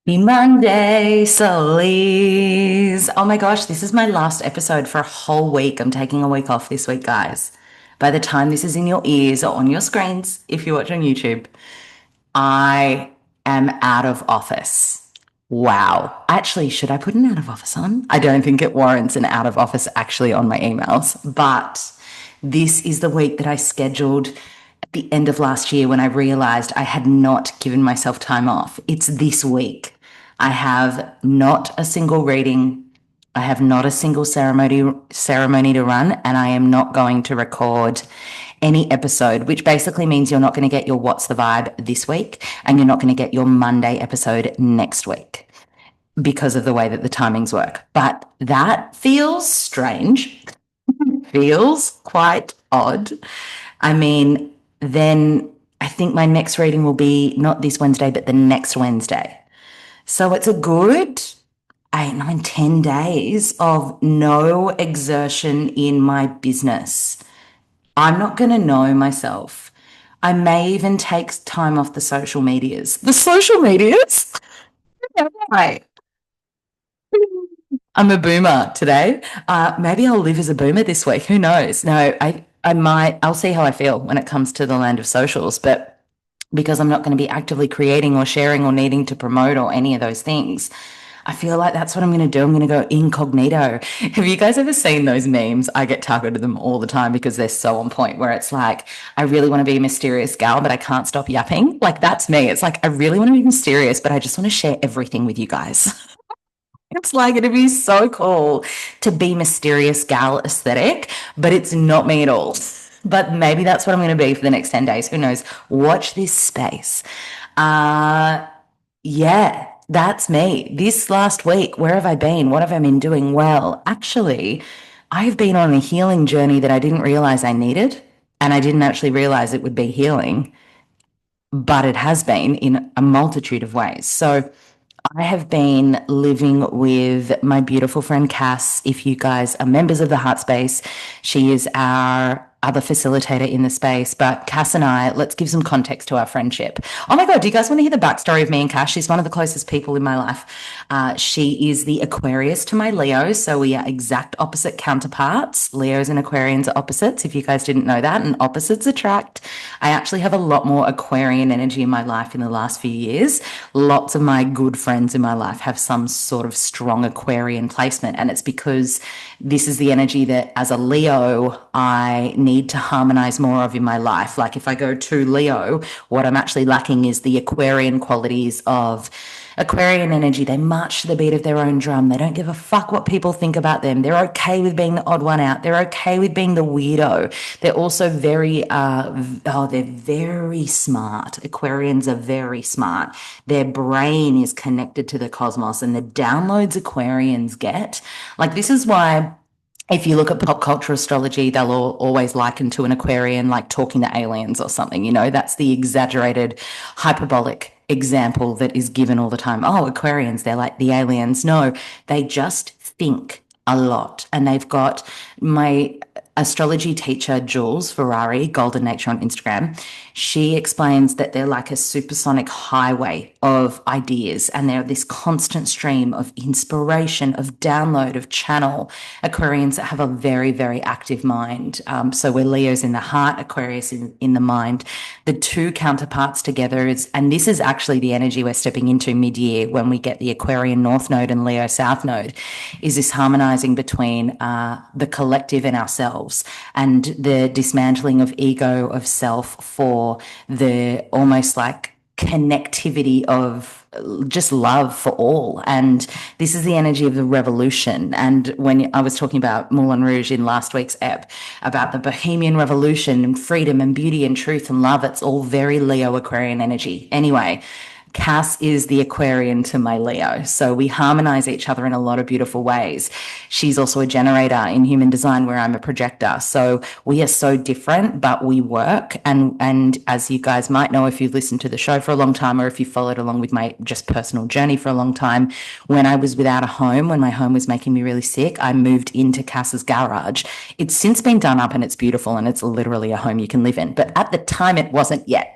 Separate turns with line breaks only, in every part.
Happy Monday, Solis. Oh my gosh, this is my last episode for a whole week. I'm taking a week off this week, guys. By the time this is in your ears or on your screens, if you watch on YouTube, I am out of office. Wow. Actually, should I put an out of office on? I don't think it warrants an out of office actually on my emails, but this is the week that I scheduled at the end of last year when I realized I had not given myself time off. It's this week. I have not a single reading. I have not a single ceremony to run, and I am not going to record any episode, which basically means you're not going to get your What's the Vibe this week, and you're not going to get your Monday episode next week because of the way that the timings work. But that feels strange, feels quite odd. I mean, then I think my next reading will be not this Wednesday, but the next Wednesday. So it's a good 8, 9, 10 days of no exertion in my business. I'm not going to know myself. I may even take time off the social medias. The social medias? Right. I'm a boomer today. Maybe I'll live as a boomer this week. Who knows? No, I might, I'll see how I feel when it comes to the land of socials, but because I'm not going to be actively creating or sharing or needing to promote or any of those things, I feel like that's what I'm going to do. I'm going to go incognito. Have you guys ever seen those memes? I get targeted them all the time because they're so on point, where it's like, I really want to be a mysterious gal, but I can't stop yapping. Like, that's me. It's like, I really want to be mysterious, but I just want to share everything with you guys. It's like it'd be so cool to be mysterious gal aesthetic, but it's not me at all. But maybe that's what I'm going to be for the next 10 days. Who knows? Watch this space. Uh, yeah, that's me. This last week, where have I been? What have I been doing? Well, actually, I've been on a healing journey that I didn't realize I needed, and I didn't actually realize it would be healing, but it has been in a multitude of ways. So, I have been living with my beautiful friend Cass. If you guys are members of the Heart Space, she is our other facilitator in the space. But Cass and I, let's give some context to our friendship. Oh my God, do you guys want to hear the backstory of me and Cass? She's one of the closest people in my life. She is the Aquarius to my Leo. So we are exact opposite counterparts. Leos and Aquarians are opposites, if you guys didn't know that, and opposites attract. I actually have a lot more Aquarian energy in my life in the last few years. Lots of my good friends in my life have some sort of strong Aquarian placement. And it's because this is the energy that, as a Leo, I need to harmonize more of in my life. Like, if I go to Leo, what I'm actually lacking is the Aquarian qualities of Aquarian energy. They march to the beat of their own drum. They don't give a fuck what people think about them. They're okay with being the odd one out. They're okay with being the weirdo. They're also they're very smart. Aquarians are very smart. Their brain is connected to the cosmos, and the downloads Aquarians get. Like, this is why if you look at pop culture astrology, they'll always liken to an Aquarian like talking to aliens or something. That's the exaggerated, hyperbolic example that is given all the time. Oh, Aquarians, they're like the aliens. No, they just think a lot. And they've got my astrology teacher, Jules Ferrari, Golden Nature on Instagram. She explains that they're like a supersonic highway of ideas, and they're this constant stream of inspiration, of download, of channel. Aquarians that have a very, very active mind. So we're Leos in the heart, Aquarius in the mind. The two counterparts together and this is actually the energy we're stepping into mid-year when we get the Aquarian North Node and Leo South Node, is this harmonizing between the collective and ourselves, and the dismantling of ego, of self, for the almost like connectivity of just love for all. And this is the energy of the revolution. And when I was talking about Moulin Rouge in last week's ep, about the Bohemian Revolution and freedom and beauty and truth and love, it's all very Leo Aquarian energy. Anyway, Cass is the Aquarian to my Leo. So we harmonize each other in a lot of beautiful ways. She's also a generator in human design, where I'm a projector. So we are so different, but we work. And as you guys might know, if you've listened to the show for a long time, or if you followed along with my just personal journey for a long time, when I was without a home, when my home was making me really sick, I moved into Cass's garage. It's since been done up and it's beautiful, and it's literally a home you can live in. But at the time, it wasn't yet.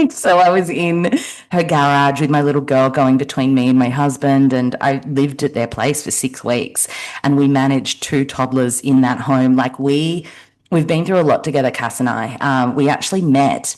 So I was in her garage with my little girl going between me and my husband, and I lived at their place for 6 weeks, and we managed two toddlers in that home. We've been through a lot together, Cass and I. We actually met.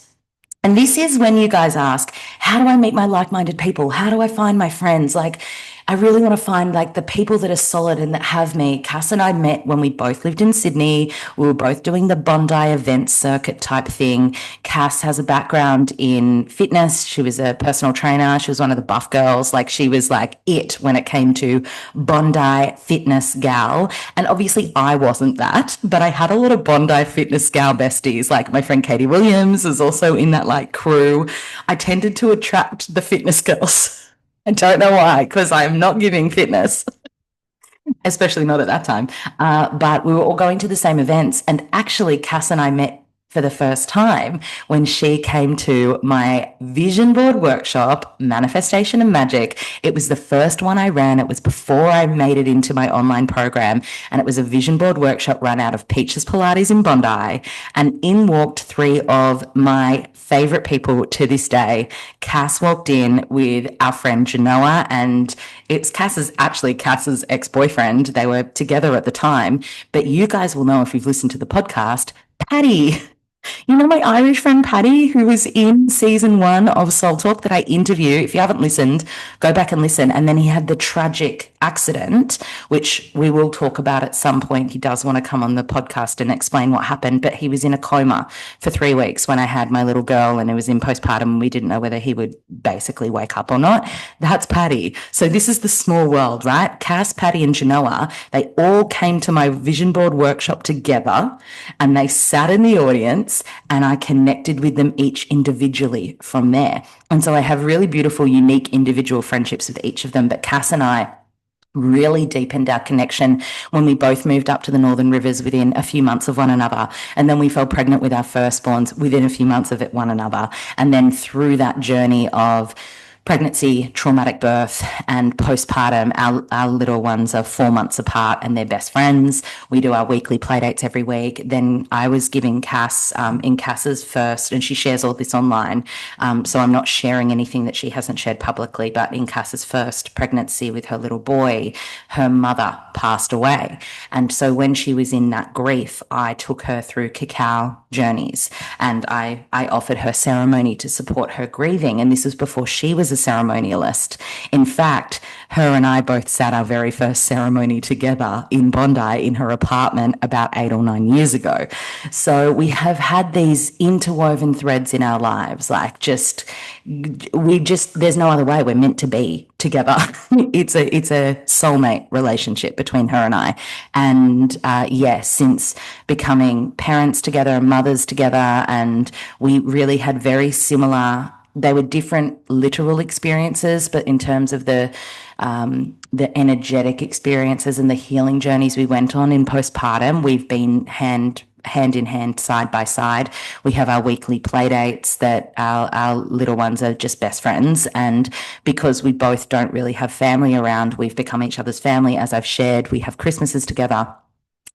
And this is when you guys ask, how do I meet my like minded people? How do I find my friends? Like, I really want to find like the people that are solid and that have me. Cass and I met when we both lived in Sydney. We were both doing the Bondi event circuit type thing. Cass has a background in fitness. She was a personal trainer. She was one of the buff girls. Like, she was like it when it came to Bondi fitness gal. And obviously, I wasn't that, but I had a lot of Bondi fitness gal besties. Like, my friend Katie Williams is also in that like crew. I tended to attract the fitness girls. I don't know why, because I'm not giving fitness, especially not at that time. But we were all going to the same events. And actually, Cass and I met for the first time when she came to my vision board workshop, Manifestation and Magic. It was the first one I ran. It was before I made it into my online program. And it was a vision board workshop run out of Peaches Pilates in Bondi. And in walked three of my favorite people to this day. Cass walked in with our friend Genoa, and it's Cass's ex-boyfriend. They were together at the time, but you guys will know if you've listened to the podcast, Patty. You know my Irish friend Patty, who was in season one of Soul Talk that I interview. If you haven't listened, go back and listen. And then he had the tragic accident, which we will talk about at some point. He does want to come on the podcast and explain what happened, but he was in a coma for 3 weeks when I had my little girl, and it was in postpartum. And we didn't know whether he would basically wake up or not. That's Patty. So this is the small world, right? Cass, Patty, and Genoa, they all came to my vision board workshop together, and they sat in the audience, and I connected with them each individually from there. And so I have really beautiful, unique individual friendships with each of them. But Cass and I really deepened our connection when we both moved up to the Northern Rivers within a few months of one another. And then we fell pregnant with our firstborns within a few months of it, one another. And then through that journey of pregnancy, traumatic birth, and postpartum, our little ones are 4 months apart and they're best friends. We do our weekly play dates every week. Then I was giving Cass in Cass's first, and she shares all this online. So I'm not sharing anything that she hasn't shared publicly, but in Cass's first pregnancy with her little boy, her mother passed away. And so when she was in that grief, I took her through cacao journeys, and I offered her ceremony to support her grieving. And this was before she was a ceremonialist. In fact, her and I both sat our very first ceremony together in Bondi in her apartment about 8 or 9 years ago. So we have had these interwoven threads in our lives, like there's no other way. We're meant to be together. It's a soulmate relationship between her and I. And since becoming parents together and mothers together, and we really had very similar. They were different literal experiences, but in terms of the energetic experiences and the healing journeys we went on in postpartum, we've been hand in hand, side by side. We have our weekly play dates that our little ones are just best friends. And because we both don't really have family around, we've become each other's family. As I've shared, we have Christmases together.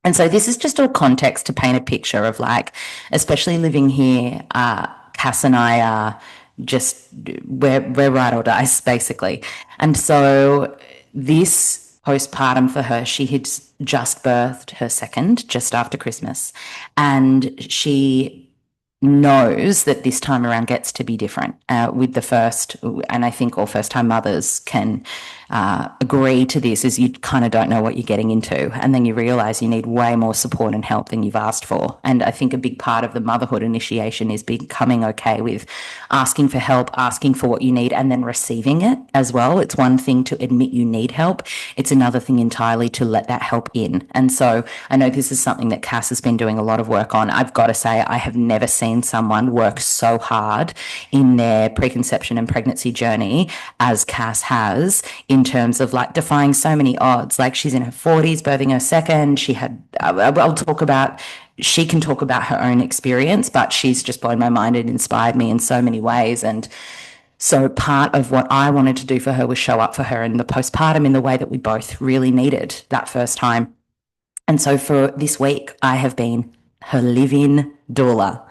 And so this is just all context to paint a picture of, like, especially living here, Cass and I are just, we're ride or dice, basically. And so this postpartum for her, she had just birthed her second just after Christmas. And she knows that this time around gets to be different with the first. And I think all first time mothers can agree to this, is you kind of don't know what you're getting into, and then you realize you need way more support and help than you've asked for. And I think a big part of the motherhood initiation is becoming okay with asking for help, asking for what you need, and then receiving it as well. It's one thing to admit you need help, it's another thing entirely to let that help in. And so I know this is something that Cass has been doing a lot of work on. I've got to say, I have never seen someone work so hard in their preconception and pregnancy journey as Cass has, in terms of like defying so many odds. Like, she's in her 40s, birthing her second. She can talk about her own experience, but she's just blown my mind and inspired me in so many ways. And so part of what I wanted to do for her was show up for her in the postpartum in the way that we both really needed that first time. And so for this week, I have been her live-in doula.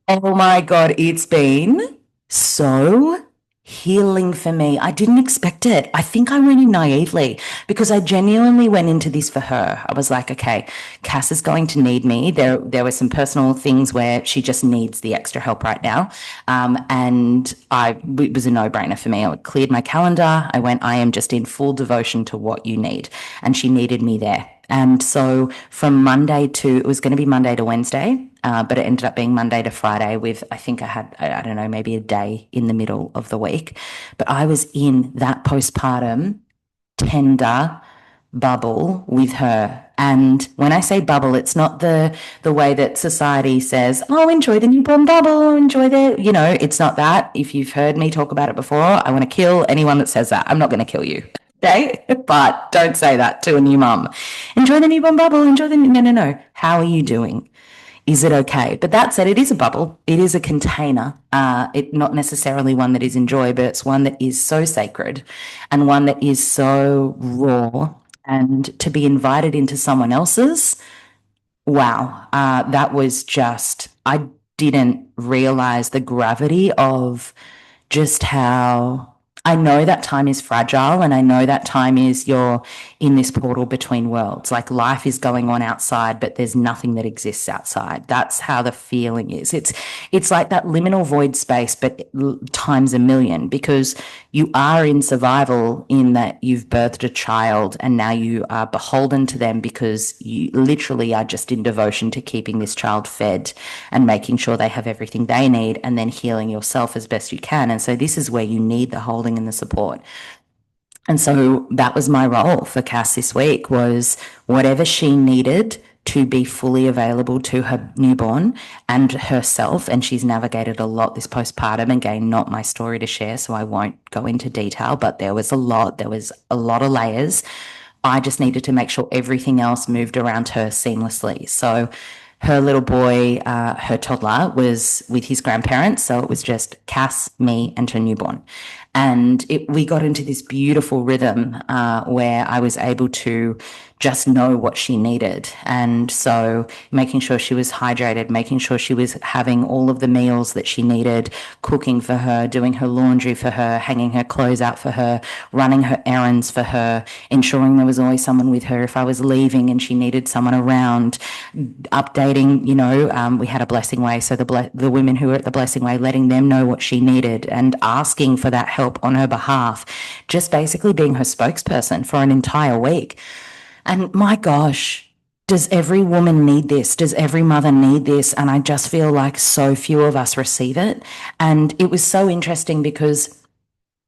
Oh my God, it's been so healing for me. I didn't expect it. I think I went in naively because I genuinely went into this for her. I was like, okay, Cass is going to need me. There were some personal things where she just needs the extra help right now. And it was a no-brainer for me. I cleared my calendar. I went, I am just in full devotion to what you need. And she needed me there. And so from Monday to, it was going to be Monday to Wednesday, but it ended up being Monday to Friday with, I think I had, I don't know, maybe a day in the middle of the week. But I was in that postpartum tender bubble with her. And when I say bubble, it's not the way that society says, oh, enjoy the newborn bubble, enjoy it's not that. If you've heard me talk about it before, I want to kill anyone that says that. I'm not going to kill you. Okay. But don't say that to a new mum. Enjoy the newborn bubble, no, no, no. How are you doing? Is it okay? But that said, it is a bubble. It is a container. It not necessarily one that is enjoy, but it's one that is so sacred and one that is so raw. And to be invited into someone else's, wow, that was just, I didn't realize the gravity of just how I know that time is fragile and I know that time is you're in this portal between worlds. Like life is going on outside, but there's nothing that exists outside. That's how the feeling is. It's like that liminal void space, but times a million because you are in survival in that you've birthed a child and now you are beholden to them because you literally are just in devotion to keeping this child fed and making sure they have everything they need and then healing yourself as best you can. And so this is where you need the holding and the support. And so that was my role for Cass this week was whatever she needed to be fully available to her newborn and herself. And she's navigated a lot this postpartum. Again, not my story to share, so I won't go into detail, but there was a lot of layers. I just needed to make sure everything else moved around her seamlessly. So her little boy, her toddler, was with his grandparents. So it was just Cass, me, and her newborn. And we got into this beautiful rhythm where I was able to just know what she needed. And so making sure she was hydrated, making sure she was having all of the meals that she needed, cooking for her, doing her laundry for her, hanging her clothes out for her, running her errands for her, ensuring there was always someone with her if I was leaving and she needed someone around, updating, we had a blessing way. So the women who were at the blessing way, letting them know what she needed and asking for that help on her behalf, just basically being her spokesperson for an entire week. And my gosh, does every woman need this? Does every mother need this? And I just feel like so few of us receive it. And it was so interesting because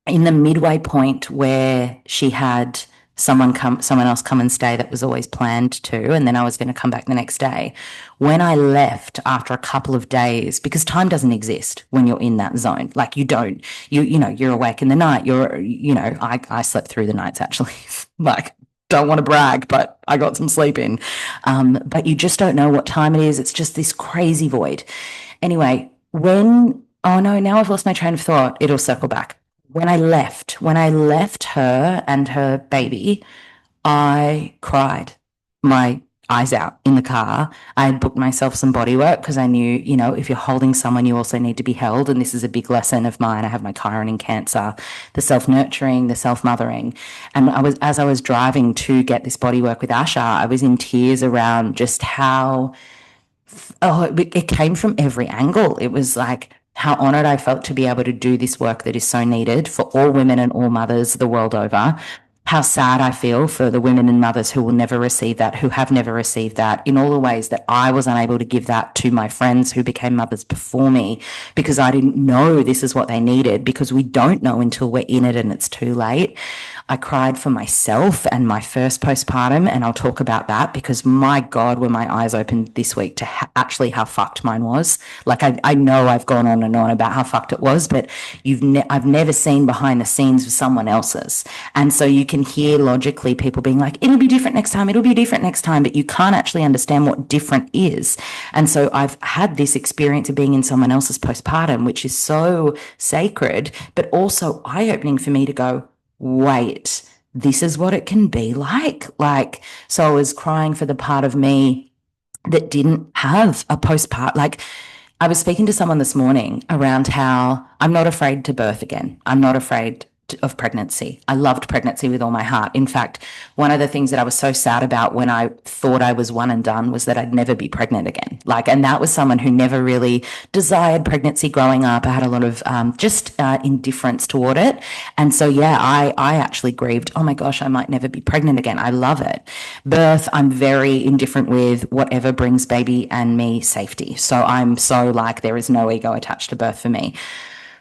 in the midway point where she had someone else come and stay that was always planned to, and then I was going to come back the next day. When I left after a couple of days, because time doesn't exist when you're in that zone, like you don't, you're awake in the night. I slept through the nights actually, like don't want to brag, but I got some sleep in. But you just don't know what time it is. It's just this crazy void. Anyway, oh no, now I've lost my train of thought. It'll circle back. When I left her and her baby, I cried my eyes out in the car. I had booked myself some body work because I knew, if you're holding someone, you also need to be held. And this is a big lesson of mine. I have my Chiron in Cancer, the self-nurturing, the self-mothering. And as I was driving to get this body work with Asha, I was in tears around just how, it came from every angle. It was like, how honored I felt to be able to do this work that is so needed for all women and all mothers the world over. How sad I feel for the women and mothers who will never receive that, who have never received that, in all the ways that I was unable to give that to my friends who became mothers before me because I didn't know this is what they needed, because we don't know until we're in it and it's too late. I cried for myself and my first postpartum, and I'll talk about that because my God, were my eyes opened this week to actually how fucked mine was. Like I know I've gone on and on about how fucked it was, but I've never seen behind the scenes of someone else's. And so you can hear logically people being like, it'll be different next time, but you can't actually understand what different is. And so I've had this experience of being in someone else's postpartum, which is so sacred, but also eye-opening for me to go, wait, this is what it can be like. So I was crying for the part of me that didn't have a postpartum. Like I was speaking to someone this morning around how I'm not afraid to birth again. I'm not afraid of pregnancy. I loved pregnancy with all my heart. In fact, one of the things that I was so sad about when I thought I was one and done was that I'd never be pregnant again. Like, and that was someone who never really desired pregnancy growing up. I had a lot of just indifference toward it. And so, yeah, I actually grieved, oh my gosh, I might never be pregnant again. I love it. Birth, I'm very indifferent with whatever brings baby and me safety. So I'm so like, there is no ego attached to birth for me.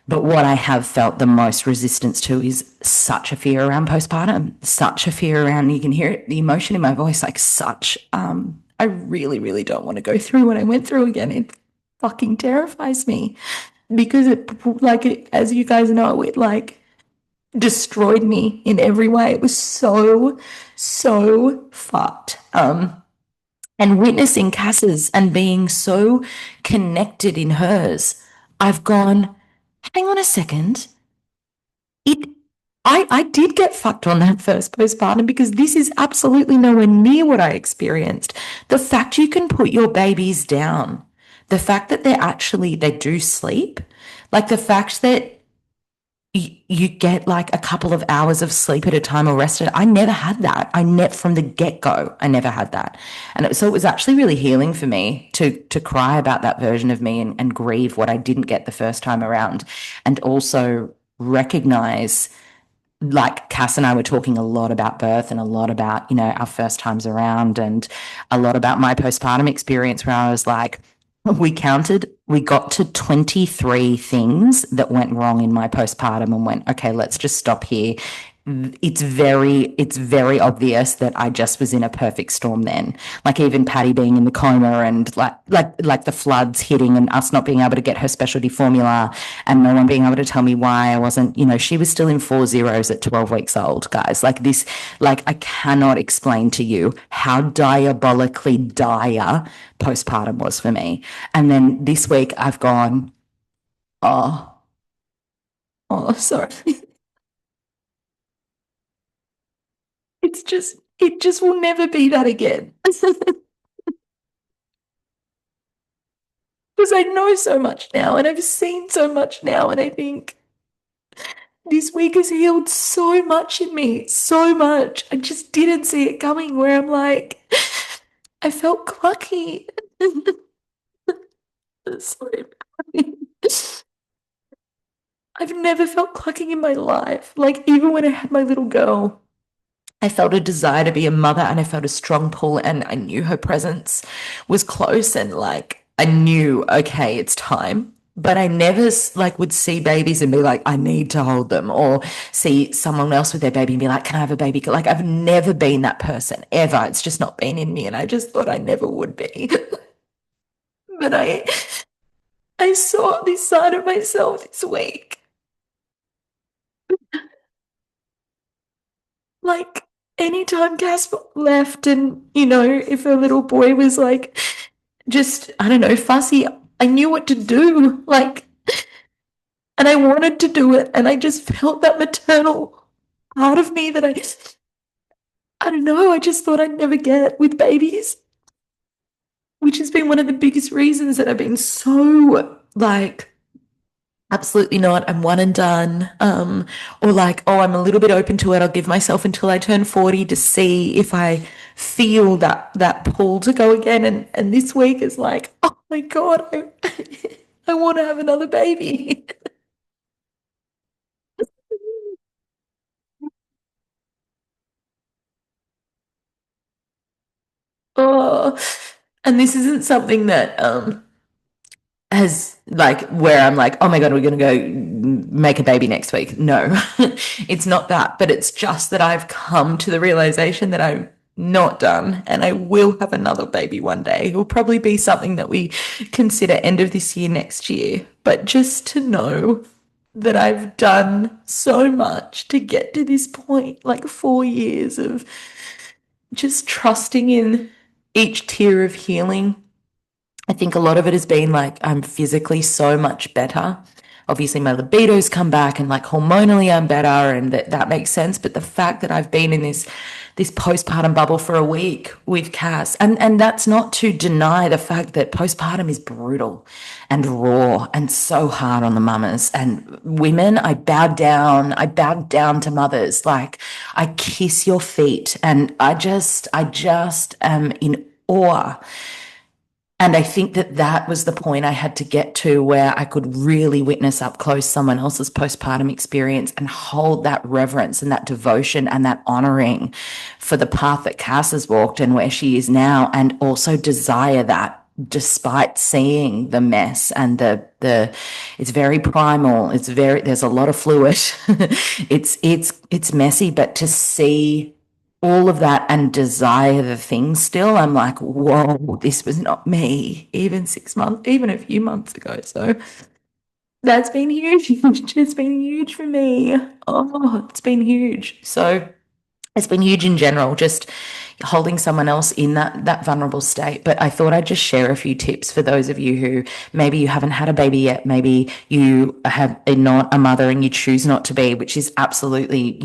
But what I have felt the most resistance to is such a fear around postpartum, such a fear around, you can hear it, the emotion in my voice, like such, I really, really don't want to go through what I went through again. It fucking terrifies me because as you guys know, it like destroyed me in every way. It was so, so fucked. And witnessing Cass's and being so connected in hers, I've gone, hang on a second. It I did get fucked on that first postpartum because this is absolutely nowhere near what I experienced. The fact you can put your babies down, the fact that they do sleep, like the fact that you get like a couple of hours of sleep at a time or rest. I never had that. From the get go, I never had that. So it was actually really healing for me to cry about that version of me and grieve what I didn't get the first time around. And also recognize, like Cass and I were talking a lot about birth and a lot about, our first times around and a lot about my postpartum experience where I was like, we got to 23 things that went wrong in my postpartum and went, okay, let's just stop here. It's very obvious that I just was in a perfect storm then. Like even Patty being in the coma and like the floods hitting and us not being able to get her specialty formula and no one being able to tell me why I wasn't, she was still in 4 zeros at 12 weeks old, guys. Like this, like I cannot explain to you how diabolically dire postpartum was for me. And then this week I've gone, oh, oh, sorry. It just will never be that again. Because I know so much now and I've seen so much now. And I think this week has healed so much in me, so much. I just didn't see it coming where I'm like, I felt clucky. Sorry. I've never felt clucking in my life. Like even when I had my little girl, I felt a desire to be a mother and I felt a strong pull and I knew her presence was close and like I knew, okay, it's time. But I never like would see babies and be like, I need to hold them, or see someone else with their baby and be like, can I have a baby? Like I've never been that person ever. It's just not been in me. And I just thought I never would be. But I saw this side of myself this week. Like anytime Casper left and, if her little boy was like just, I don't know, fussy, I knew what to do. Like, and I wanted to do it. And I just felt that maternal part of me that I don't know, I just thought I'd never get with babies, which has been one of the biggest reasons that I've been so like, absolutely not. I'm one and done. Or like, oh, I'm a little bit open to it. I'll give myself until I turn 40 to see if I feel that pull to go again. And this week is like, oh my God, I want to have another baby. Oh, and this isn't something that has like where I'm like, oh my God, we're going to go make a baby next week. No, it's not that. But it's just that I've come to the realization that I'm not done and I will have another baby one day. It will probably be something that we consider end of this year, next year. But just to know that I've done so much to get to this point, like 4 years of just trusting in each tier of healing. I think a lot of it has been like I'm physically so much better. Obviously, my libido's come back and like hormonally I'm better and that makes sense. But the fact that I've been in this this postpartum bubble for a week with Cass. And that's not to deny the fact that postpartum is brutal and raw and so hard on the mamas and women. I bowed down to mothers. Like, I kiss your feet, and I just am in awe. And I think that that was the point I had to get to, where I could really witness up close someone else's postpartum experience and hold that reverence and that devotion and that honoring for the path that Cass has walked and where she is now, and also desire that despite seeing the mess and the it's very primal, there's a lot of fluid. It's messy, but to see all of that and desire the things still, I'm like, whoa, this was not me even 6 months, even a few months ago. So that's been huge. It's been huge for me. Oh, it's been huge. So it's been huge in general, just holding someone else in that vulnerable state. But I thought I'd just share a few tips for those of you who maybe you haven't had a baby yet, maybe you are not a mother and you choose not to be, which is absolutely,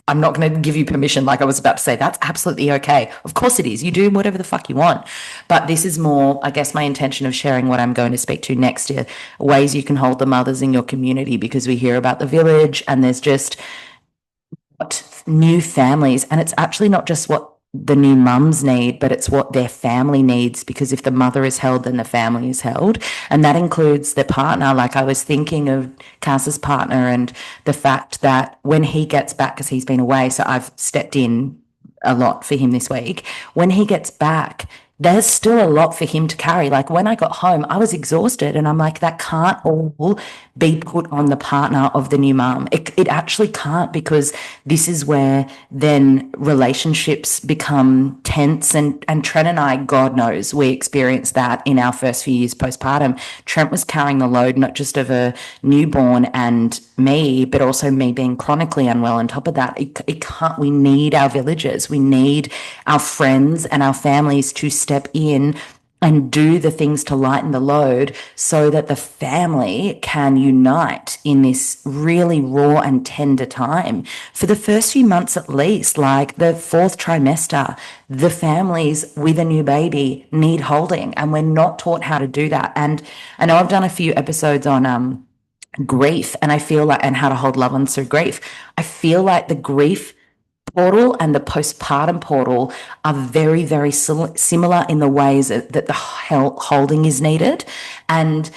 I'm not going to give you permission, like I was about to say. That's absolutely okay. Of course it is. You do whatever the fuck you want. But this is more, I guess, my intention of sharing what I'm going to speak to next year, ways you can hold the mothers in your community, because we hear about the village and there's just new families, and it's actually not just what the new mums need, but it's what their family needs, because if the mother is held, then the family is held, and that includes their partner. Like, I was thinking of Cass's partner and the fact that when he gets back, because he's been away, so I've stepped in a lot for him this week. When he gets back, there's still a lot for him to carry. Like, when I got home, I was exhausted, and I'm like, that can't all be put on the partner of the new mum. It actually can't, because this is where then relationships become tense. And Trent and I, God knows, we experienced that in our first few years postpartum. Trent was carrying the load, not just of a newborn and me, but also me being chronically unwell on top of that. It can't, we need our villages. We need our friends and our families to step in and do the things to lighten the load, so that the family can unite in this really raw and tender time. For the first few months, at least, like the fourth trimester, the families with a new baby need holding, and we're not taught how to do that. And I know I've done a few episodes on grief, and I feel like, and how to hold loved ones through grief. I feel like the grief portal and the postpartum portal are very, very similar in the ways that the holding is needed. And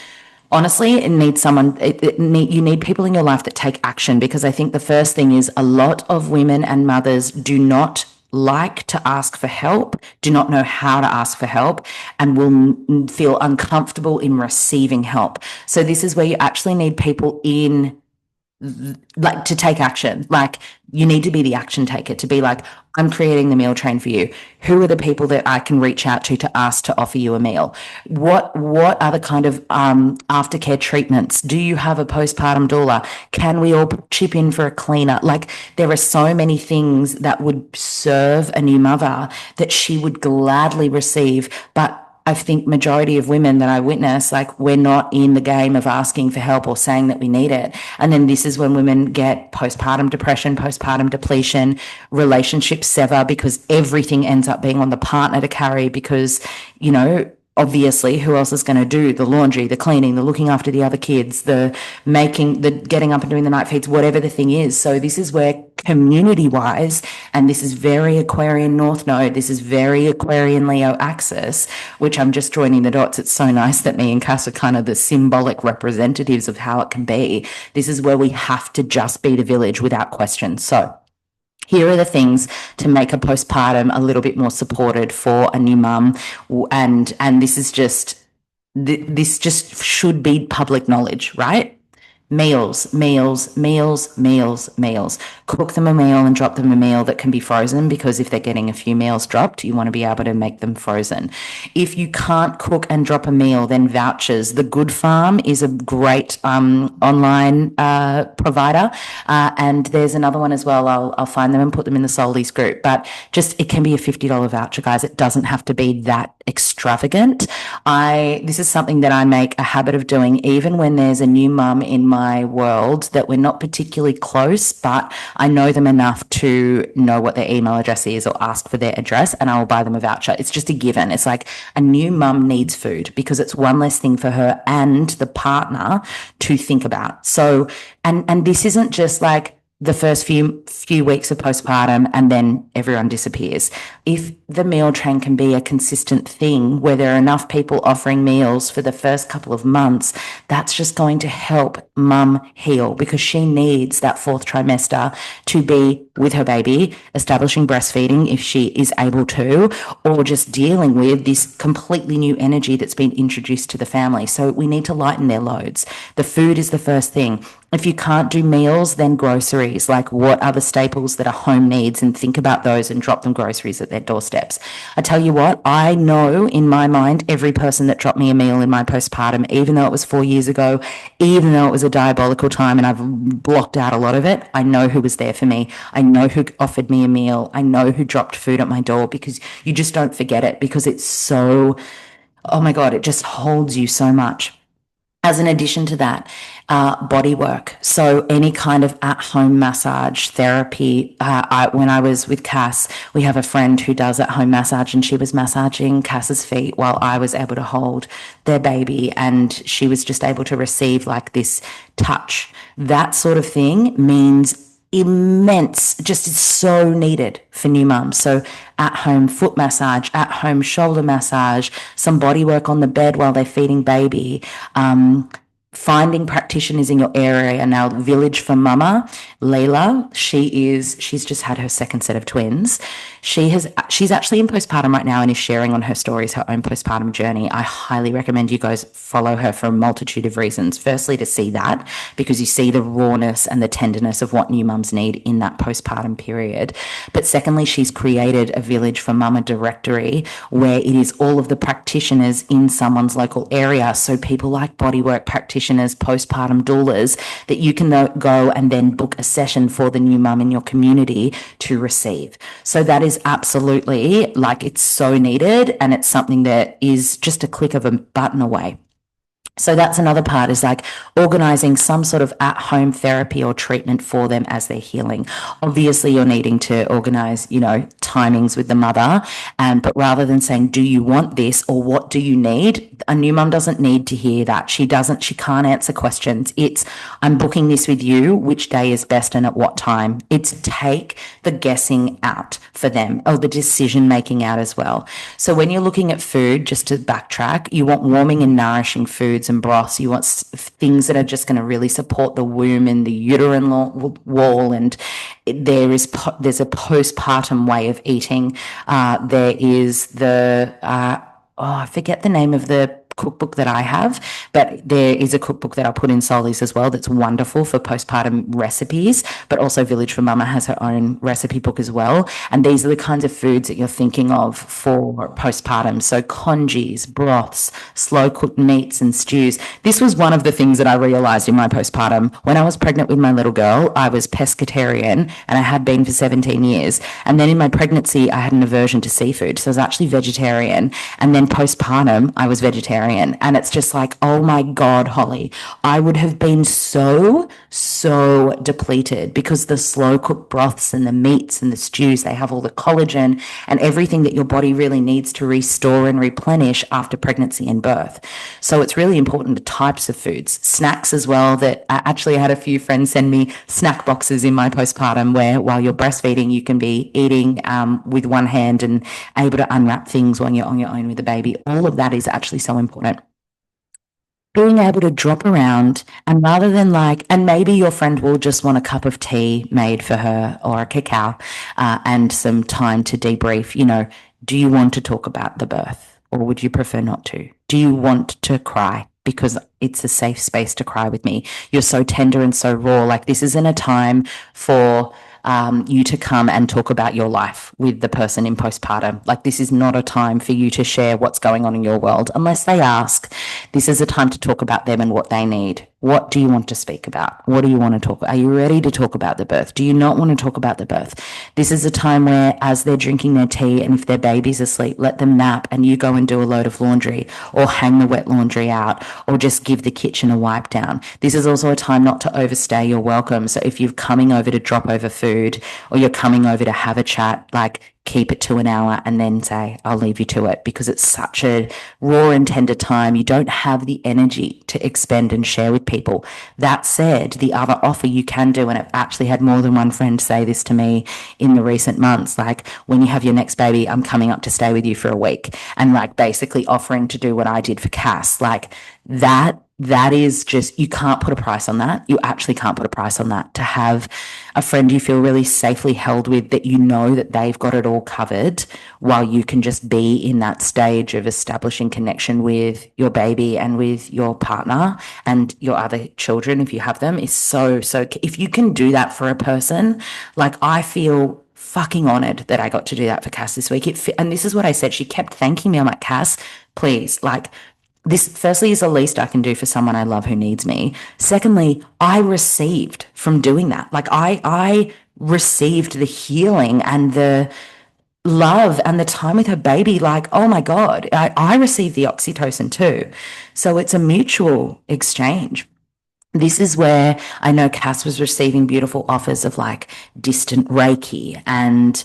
honestly, it needs someone, you need people in your life that take action, because I think the first thing is, a lot of women and mothers do not like to ask for help, do not know how to ask for help, and will feel uncomfortable in receiving help. So this is where you actually need people in, like, to take action. Like, you need to be the action taker, to be like, I'm creating the meal train for you. Who are the people that I can reach out to ask to offer you a meal? What are the kind of aftercare treatments? Do you have a postpartum doula? Can we all chip in for a cleaner? Like, there are so many things that would serve a new mother that she would gladly receive. But I think majority of women that I witness, like, we're not in the game of asking for help or saying that we need it. And then this is when women get postpartum depression, postpartum depletion, relationships sever, because everything ends up being on the partner to carry, because, obviously, who else is going to do the laundry, the cleaning, the looking after the other kids, the getting up and doing the night feeds, whatever the thing is. So this is where, community wise, and this is very Aquarian North Node, this is very Aquarian Leo axis, which I'm just joining the dots. It's so nice that me and Cass are kind of the symbolic representatives of how it can be. This is where we have to just be the village without question. So here are the things to make a postpartum a little bit more supported for a new mum. And this just should be public knowledge, right? Meals. Cook them a meal and drop them a meal that can be frozen, because if they're getting a few meals dropped, you want to be able to make them frozen. If you can't cook and drop a meal, then vouchers. The Good Farm is a great online provider, and there's another one as well. I'll find them and put them in the Solies group. But just, it can be a $50 voucher, guys. It doesn't have to be that extravagant. This is something that I make a habit of doing, even when there's a new mum in my world that we're not particularly close, but I know them enough to know what their email address is or ask for their address, and I will buy them a voucher. It's just a given. It's like a new mum needs food because it's one less thing for her and the partner to think about. So, and this isn't just like the first few weeks of postpartum and then everyone disappears. If the meal train can be a consistent thing where there are enough people offering meals for the first couple of months, that's just going to help mum heal, because she needs that fourth trimester to be with her baby, establishing breastfeeding if she is able to, or just dealing with this completely new energy that's been introduced to the family. So we need to lighten their loads. The food is the first thing. If you can't do meals, then groceries. Like, what are the staples that a home needs, and think about those and drop them groceries at their doorsteps. I tell you what, I know in my mind every person that dropped me a meal in my postpartum, even though it was 4 years ago, even though it was a diabolical time and I've blocked out a lot of it. I know who was there for me. I know who offered me a meal. I know who dropped food at my door, because you just don't forget it, because it's so, oh my God, it just holds you so much. As an addition to that, body work. So any kind of at-home massage therapy. When I was with Cass, we have a friend who does at-home massage, and she was massaging Cass's feet while I was able to hold their baby, and she was just able to receive like this touch. That sort of thing means immense, just is so needed for new mums. So at home foot massage, at home shoulder massage, some body work on the bed while they're feeding baby, finding practitioners in your area. Now, Village for Mama, Layla, she's just had her second set of twins. She's actually in postpartum right now and is sharing on her stories her own postpartum journey. I highly recommend you guys follow her for a multitude of reasons. Firstly, to see that, because you see the rawness and the tenderness of what new mums need in that postpartum period. But secondly, she's created a Village for Mama directory where it is all of the practitioners in someone's local area. So people like bodywork practitioners, postpartum doulas, that you can go and then book a session for the new mum in your community to receive. So that is absolutely, like, it's so needed, and it's something that is just a click of a button away. So that's another part, is like organizing some sort of at-home therapy or treatment for them as they're healing. Obviously, you're needing to organize, timings with the mother, but rather than saying, do you want this or what do you need? A new mum doesn't need to hear that. She can't answer questions. It's, I'm booking this with you, which day is best and at what time. It's take the guessing out for them, or the decision making out as well. So when you're looking at food, just to backtrack, you want warming and nourishing foods and broths. You want things that are just going to really support the womb and the uterine wall. And there's a postpartum way of eating. There is I forget the name of the cookbook that I have, but there is a cookbook that I'll put in Soli's as well that's wonderful for postpartum recipes, but also Village for Mama has her own recipe book as well. And these are the kinds of foods that you're thinking of for postpartum. So congees, broths, slow cooked meats and stews. This was one of the things that I realized in my postpartum. When I was pregnant with my little girl, I was pescatarian, and I had been for 17 years. And then in my pregnancy, I had an aversion to seafood. So I was actually vegetarian. And then postpartum, I was vegetarian. And it's just like, oh my God, Holly, I would have been so depleted, because the slow cooked broths and the meats and the stews, they have all the collagen and everything that your body really needs to restore and replenish after pregnancy and birth. So it's really important, the types of foods, snacks as well, that I had a few friends send me snack boxes in my postpartum where while you're breastfeeding, you can be eating with one hand and able to unwrap things when you're on your own with the baby. All of that is actually so important. Being able to drop around, and rather than and maybe your friend will just want a cup of tea made for her or a cacao, and some time to debrief. Do you want to talk about the birth, or would you prefer not to? Do you want to cry? Because it's a safe space to cry with me. You're so tender and so raw. Like, this isn't a time for you to come and talk about your life with the person in postpartum. Like, this is not a time for you to share what's going on in your world unless they ask. This is a time to talk about them and what they need. What do you want to speak about? What do you want to talk about? Are you ready to talk about the birth? Do you not want to talk about the birth? This is a time where, as they're drinking their tea, and if their baby's asleep, let them nap and you go and do a load of laundry or hang the wet laundry out or just give the kitchen a wipe down. This is also a time not to overstay your welcome. So if you're coming over to drop over food or you're coming over to have a chat, like, keep it to an hour and then say, I'll leave you to it, because it's such a raw and tender time. You don't have the energy to expend and share with people. That said, the other offer you can do, and I've actually had more than one friend say this to me in the recent months, like, when you have your next baby, I'm coming up to stay with you for a week, and like basically offering to do what I did for Cass. Like, that is just, you can't put a price on that. You actually can't put a price on that. To have a friend you feel really safely held with, that you know that they've got it all covered, while you can just be in that stage of establishing connection with your baby and with your partner and your other children, if you have them, is so, if you can do that for a person, like, I feel fucking honored that I got to do that for Cass this week. And this is what I said. She kept thanking me. I'm like, Cass, please, like, this firstly is the least I can do for someone I love who needs me. Secondly, I received from doing that. Like, I received the healing and the love and the time with her baby. Like, oh my God, I received the oxytocin too. So it's a mutual exchange. This is where I know Cass was receiving beautiful offers of like distant Reiki and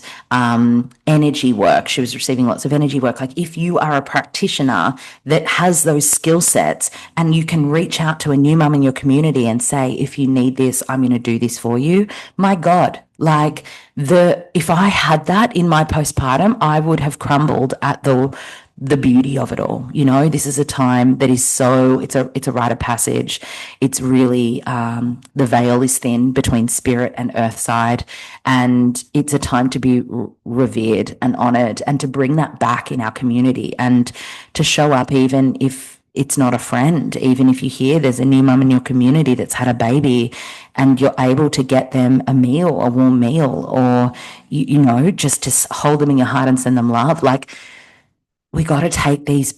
energy work. She was receiving lots of energy work. Like, if you are a practitioner that has those skill sets and you can reach out to a new mum in your community and say, if you need this, I'm going to do this for you. My God, like, if I had that in my postpartum, I would have crumbled at the beauty of it all. You know, this is a time that is so, it's a rite of passage. It's really, the veil is thin between spirit and earth side. And it's a time to be revered and honored, and to bring that back in our community, and to show up, even if it's not a friend, even if you hear there's a new mum in your community that's had a baby, and you're able to get them a meal, a warm meal, or, you know, just to hold them in your heart and send them love. Like, we got to take these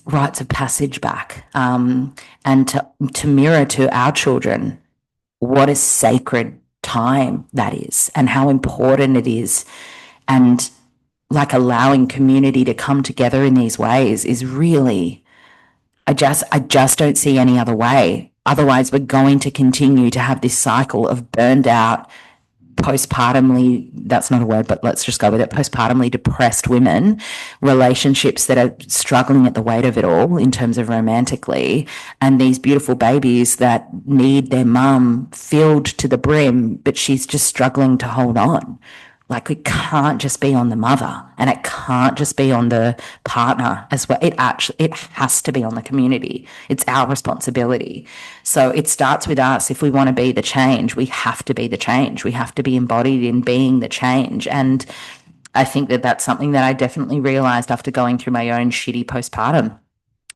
rites of passage back, and to mirror to our children what a sacred time that is, and how important it is, and like allowing community to come together in these ways is really, I just don't see any other way. Otherwise, we're going to continue to have this cycle of burned out, postpartumly, that's not a word, but let's just go with it, postpartumly depressed women, relationships that are struggling at the weight of it all in terms of romantically, and these beautiful babies that need their mum filled to the brim, but she's just struggling to hold on. Like, it can't just be on the mother, and it can't just be on the partner as well. It has to be on the community. It's our responsibility. So it starts with us. If we want to be the change, we have to be the change. We have to be embodied in being the change. And I think that that's something that I definitely realized after going through my own shitty postpartum.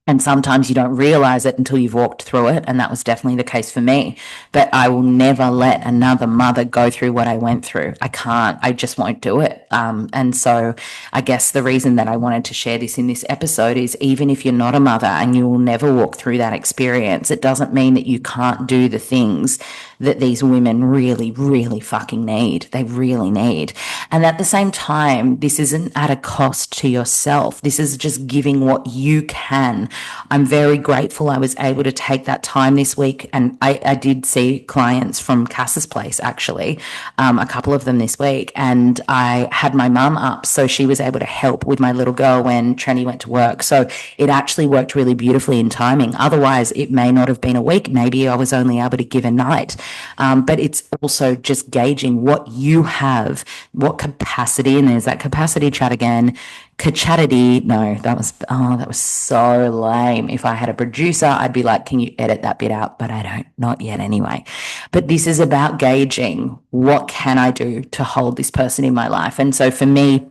And sometimes you don't realize it until you've walked through it. And that was definitely the case for me. But I will never let another mother go through what I went through. I can't. I just won't do it. And so I guess the reason that I wanted to share this in this episode is, even if you're not a mother and you will never walk through that experience, it doesn't mean that you can't do the things that these women really, really fucking need. They really need. And at the same time, this isn't at a cost to yourself. This is just giving what you can. I'm very grateful I was able to take that time this week. And I did see clients from Cass's place, actually, a couple of them this week. And I had my mum up, so she was able to help with my little girl when Trenny went to work. So it actually worked really beautifully in timing. Otherwise, it may not have been a week. Maybe I was only able to give a night. But it's also just gauging what you have, what capacity, and there's that capacity chat again. Cachatity, no, that was so lame. If I had a producer, I'd be like, can you edit that bit out? But I don't, not yet anyway. But this is about gauging, what can I do to hold this person in my life? And so for me,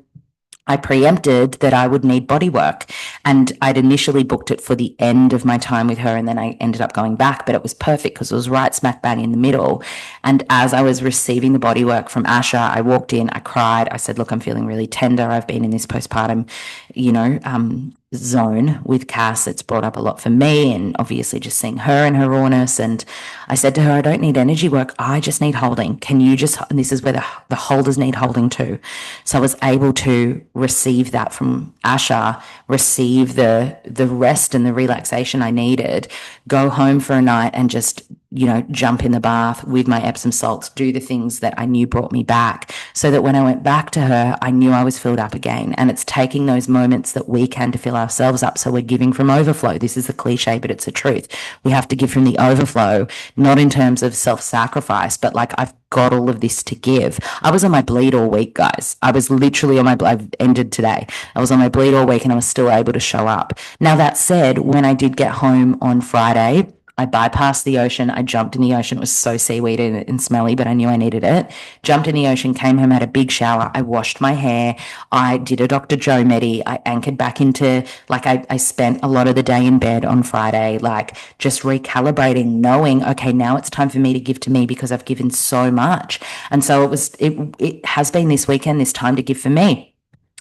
I preempted that I would need body work, and I'd initially booked it for the end of my time with her, and then I ended up going back, but it was perfect because it was right smack bang in the middle. And as I was receiving the body work from Asha, I walked in, I cried, I said, look, I'm feeling really tender. I've been in this postpartum, zone with Cass. It's brought up a lot for me, and obviously just seeing her and her rawness. And I said to her, I don't need energy work. I just need holding. Can you just, and this is where the holders need holding too. So I was able to receive that from Asha, receive the rest and the relaxation I needed, go home for a night and just, jump in the bath with my Epsom salts, do the things that I knew brought me back, so that when I went back to her, I knew I was filled up again. And it's taking those moments that we can to fill ourselves up. So we're giving from overflow. This is the cliche, but it's the truth. We have to give from the overflow, not in terms of self-sacrifice, but like, I've got all of this to give. I was on my bleed all week, guys. I was literally on my, I've ended today. I was on my bleed all week and I was still able to show up. Now, that said, when I did get home on Friday, I bypassed the ocean. I jumped in the ocean. It was so seaweedy and smelly, but I knew I needed it. Jumped in the ocean, came home, had a big shower. I washed my hair. I did a Dr. Joe Medi. I anchored back into, like, I spent a lot of the day in bed on Friday, like just recalibrating, knowing, okay, now it's time for me to give to me because I've given so much. And so it has been this weekend, this time to give for me.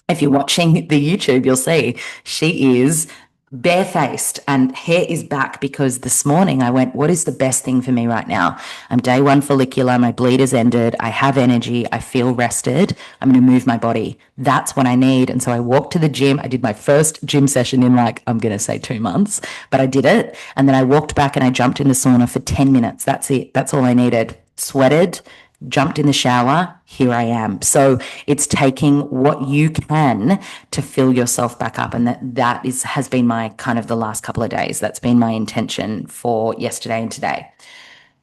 If you're watching the YouTube, you'll see she is barefaced and hair is back, because this morning I went, what is the best thing for me right now? I'm day one follicular, my bleed has ended, I have energy, I feel rested, I'm going to move my body. That's what I need. And so I walked to the gym. I did my first gym session in, like, I'm going to say 2 months, but I did it. And then I walked back and I jumped in the sauna for 10 minutes. That's it. That's all I needed. Sweated, jumped in the shower, here I am. So it's taking what you can to fill yourself back up. And that has been my kind of the last couple of days. That's been my intention for yesterday and today.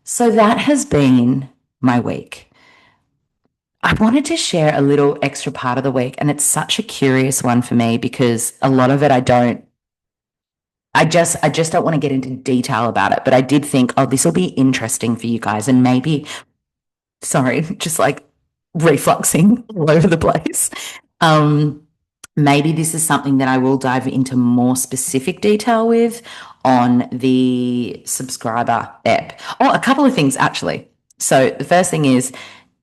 So that has been my week. I wanted to share a little extra part of the week, and it's such a curious one for me because a lot of it I just don't want to get into detail about it, but I did think, oh, this will be interesting for you guys, and maybe, sorry, just like refluxing all over the place. Um, Maybe this is something that I will dive into more specific detail with on the subscriber app. Oh, a couple of things actually. So the first thing is,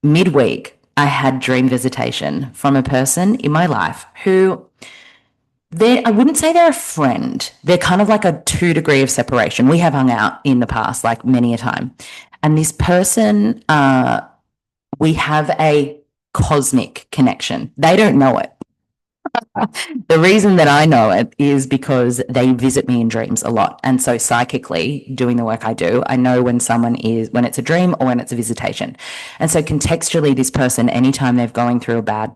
midweek, I had dream visitation from a person in my life who, I wouldn't say they're a friend. They're kind of like a 2 degree of separation. We have hung out in the past, like many a time. And this person, we have a cosmic connection. They don't know it. The reason that I know it is because they visit me in dreams a lot. And so psychically, doing the work I do, I know when when it's a dream or when it's a visitation. And so contextually, this person, anytime they're going through a bad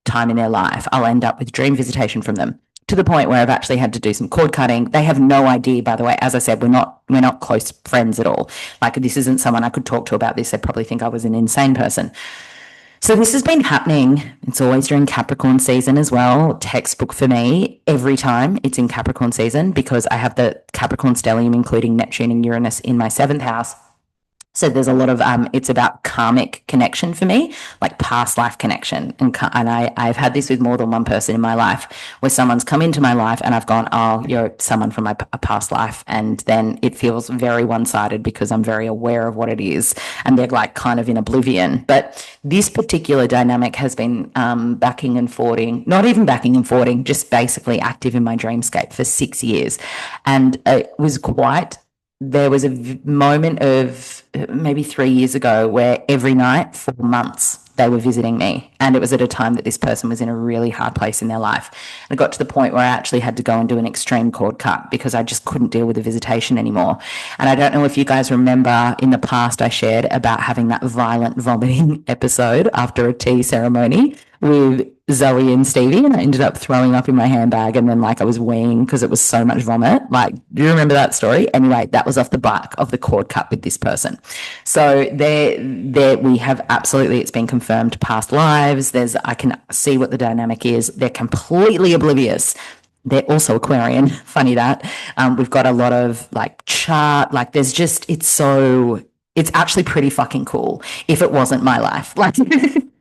time in their life, I'll end up with dream visitation from them, to the point where I've actually had to do some cord cutting. They have no idea, by the way. As I said, we're not close friends at all. Like, this isn't someone I could talk to about this. They'd probably think I was an insane person. So this has been happening. It's always during Capricorn season as well. Textbook for me every time it's in Capricorn season, because I have the Capricorn stellium, including Neptune and Uranus, in my 7th house. So there's a lot of, it's about karmic connection for me, like past life connection. And I've had this with more than one person in my life, where someone's come into my life and I've gone, oh, you're someone from a past life. And then it feels very one-sided because I'm very aware of what it is. And they're like kind of in oblivion. But this particular dynamic has been backing and forwarding, not even backing and forwarding, just basically active in my dreamscape for 6 years. And it was there was a moment of maybe 3 years ago where every night for months they were visiting me. And it was at a time that this person was in a really hard place in their life. And it got to the point where I actually had to go and do an extreme cord cut because I just couldn't deal with the visitation anymore. And I don't know if you guys remember, in the past I shared about having that violent vomiting episode after a tea ceremony with Zoe and Stevie, and I ended up throwing up in my handbag, and then like I was weeing because it was so much vomit. Like, do you remember that story? Anyway, that was off the back of the cord cut with this person. So there we have, absolutely, it's been confirmed, past lives. I can see what the dynamic is. They're completely oblivious. They're also Aquarian. Funny that. We've got a lot of like chart, like there's just, it's actually pretty fucking cool if it wasn't my life. Like,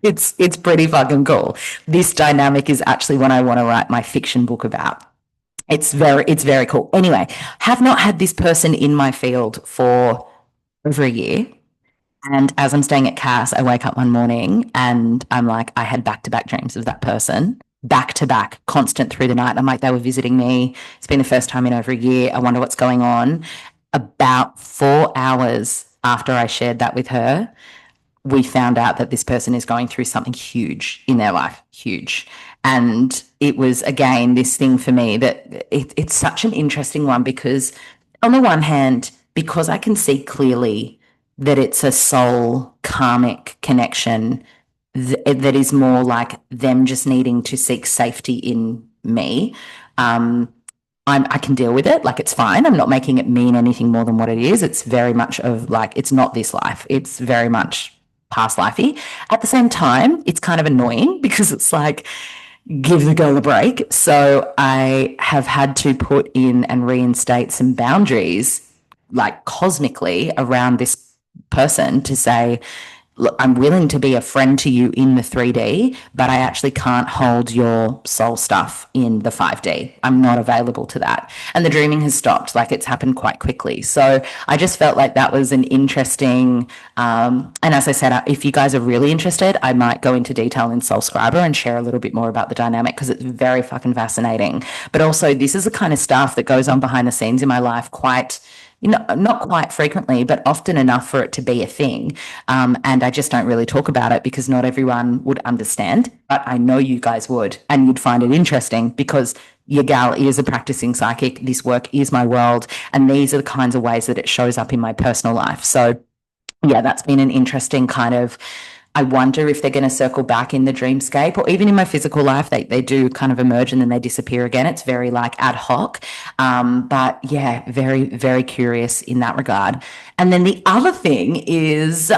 it's pretty fucking cool. This dynamic is actually what I want to write my fiction book about. It's very cool. Anyway, have not had this person in my field for over a year. And as I'm staying at Cass, I wake up one morning and I'm like, I had back-to-back dreams of that person. back to back, constant through the night. I'm like, they were visiting me. It's been the first time in over a year. I wonder what's going on. About 4 hours after I shared that with her, we found out that this person is going through something huge in their life, huge. And it was, again, this thing for me that it's such an interesting one because, on the one hand, because I can see clearly that it's a soul karmic connection that is more like them just needing to seek safety in me. I can deal with it. Like, it's fine. I'm not making it mean anything more than what it is. It's very much of like, it's not this life. It's very much past lifey. At the same time, it's kind of annoying because it's like, give the girl a break. So I have had to put in and reinstate some boundaries, like cosmically, around this person to say, look, I'm willing to be a friend to you in the 3D, but I actually can't hold your soul stuff in the 5D. I'm not available to that. And the dreaming has stopped. Like, it's happened quite quickly. So I just felt like that was an interesting, and as I said, if you guys are really interested, I might go into detail in Soulscriber and share a little bit more about the dynamic because it's very fucking fascinating. But also, this is the kind of stuff that goes on behind the scenes in my life quite, not quite frequently, but often enough for it to be a thing. And I just don't really talk about it because not everyone would understand, but I know you guys would, and you'd find it interesting because your gal is a practicing psychic. This work is my world, and these are the kinds of ways that it shows up in my personal life. So yeah, that's been an interesting kind of, I wonder if they're going to circle back in the dreamscape or even in my physical life. They do kind of emerge and then they disappear again. It's very like ad hoc. But yeah, very, very curious in that regard. And then the other thing is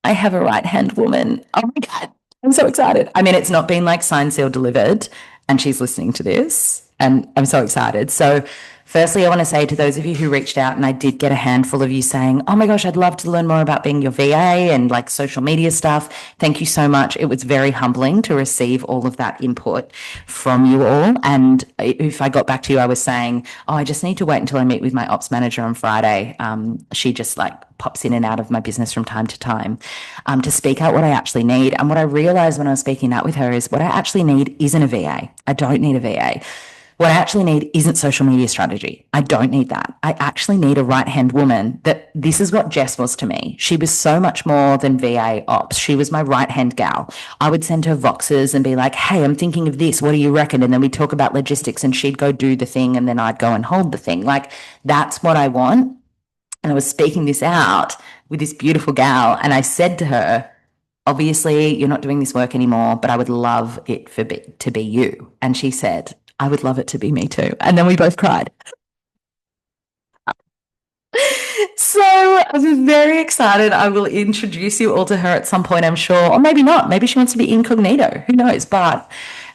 I have a right-hand woman. Oh my God, I'm so excited. I mean, it's not been like signed, sealed, delivered, and she's listening to this, and I'm so excited. So firstly, I want to say to those of you who reached out, and I did get a handful of you saying, oh my gosh, I'd love to learn more about being your VA and like social media stuff. Thank you so much. It was very humbling to receive all of that input from you all. And if I got back to you, I was saying, oh, I just need to wait until I meet with my ops manager on Friday. She just like pops in and out of my business from time to time, to speak out what I actually need. And what I realized when I was speaking out with her is what I actually need isn't a VA. I don't need a VA. What I actually need isn't social media strategy. I don't need that. I actually need a right-hand woman. That this is what Jess was to me. She was so much more than VA ops. She was my right-hand gal. I would send her voxes and be like, hey, I'm thinking of this. What do you reckon? And then we'd talk about logistics and she'd go do the thing and then I'd go and hold the thing. Like, that's what I want. And I was speaking this out with this beautiful gal. And I said to her, obviously, you're not doing this work anymore, but I would love it to be you. And she said, I would love it to be me too. And then we both cried. So I was very excited. I will introduce you all to her at some point, I'm sure. Or maybe not. Maybe she wants to be incognito. Who knows? But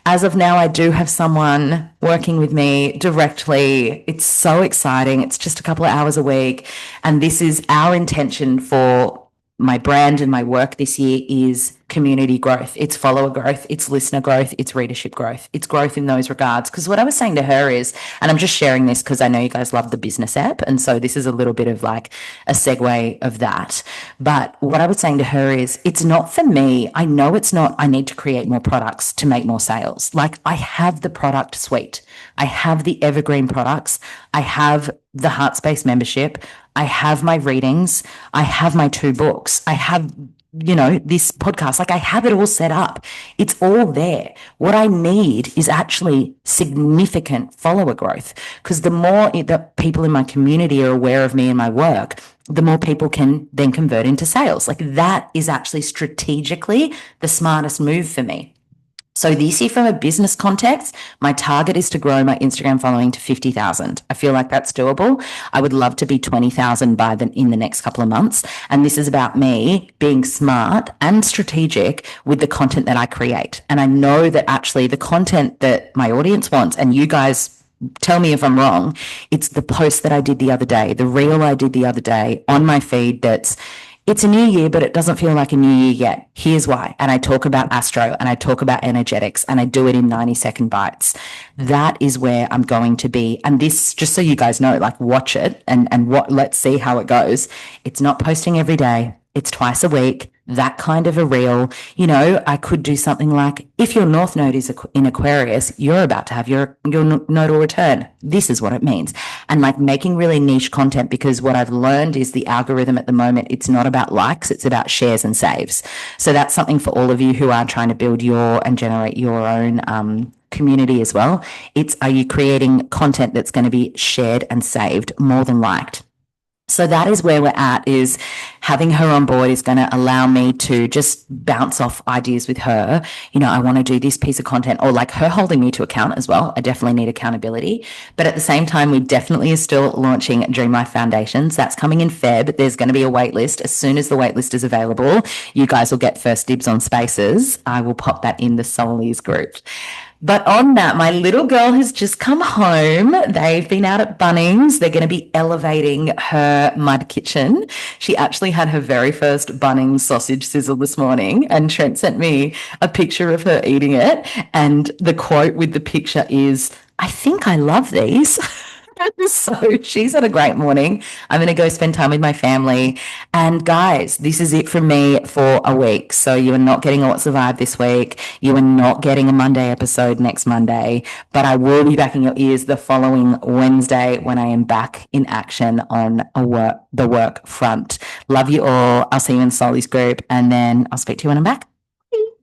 as of now, I do have someone working with me directly. It's so exciting. It's just a couple of hours a week. And this is our intention for my brand and my work this year is community growth. It's follower growth. It's listener growth. It's readership growth. It's growth in those regards. Because what I was saying to her is, and I'm just sharing this because I know you guys love the business app. And so this is a little bit of like a segue of that. But what I was saying to her is, it's not for me. I know it's not, I need to create more products to make more sales. Like, I have the product suite. I have the evergreen products. I have the Heartspace membership. I have my readings. I have my 2 books. I have, this podcast. Like, I have it all set up. It's all there. What I need is actually significant follower growth, because the more that people in my community are aware of me and my work, the more people can then convert into sales. Like, that is actually strategically the smartest move for me. So this year, from a business context, my target is to grow my Instagram following to 50,000. I feel like that's doable. I would love to be 20,000 in the next couple of months. And this is about me being smart and strategic with the content that I create. And I know that actually the content that my audience wants, and you guys tell me if I'm wrong, it's the post that I did the other day, the reel I did the other day on my feed it's a new year, but it doesn't feel like a new year yet. Here's why. And I talk about astro and I talk about energetics and I do it in 90-second bites. That is where I'm going to be. And this, just so you guys know, like, watch it and let's see how it goes. It's not posting every day. It's twice a week. that kind of a reel. I could do something like, if your North Node is in Aquarius, you're about to have your nodal return. This is what it means. And like making really niche content, because what I've learned is the algorithm at the moment, it's not about likes, it's about shares and saves. So that's something for all of you who are trying to build and generate your own community as well. Are you creating content that's going to be shared and saved more than liked? So that is where we're at, is having her on board is going to allow me to just bounce off ideas with her. I want to do this piece of content, or like her holding me to account as well. I definitely need accountability. But at the same time, we definitely are still launching Dream Life Foundations. That's coming in Feb. There's going to be a wait list. As soon as the wait list is available, you guys will get first dibs on spaces. I will pop that in the Soulies group. But on that, my little girl has just come home. They've been out at Bunnings. They're going to be elevating her mud kitchen. She actually had her very first Bunnings sausage sizzle this morning, and Trent sent me a picture of her eating it. And the quote with the picture is, "I think I love these." So she's had a great morning. I'm going to go spend time with my family. And guys, this is it from me for a week. So you are not getting a What Survived this week. You are not getting a Monday episode next Monday. But I will be back in your ears the following Wednesday when I am back in action on the work front. Love you all. I'll see you in Soli's group, and then I'll speak to you when I'm back.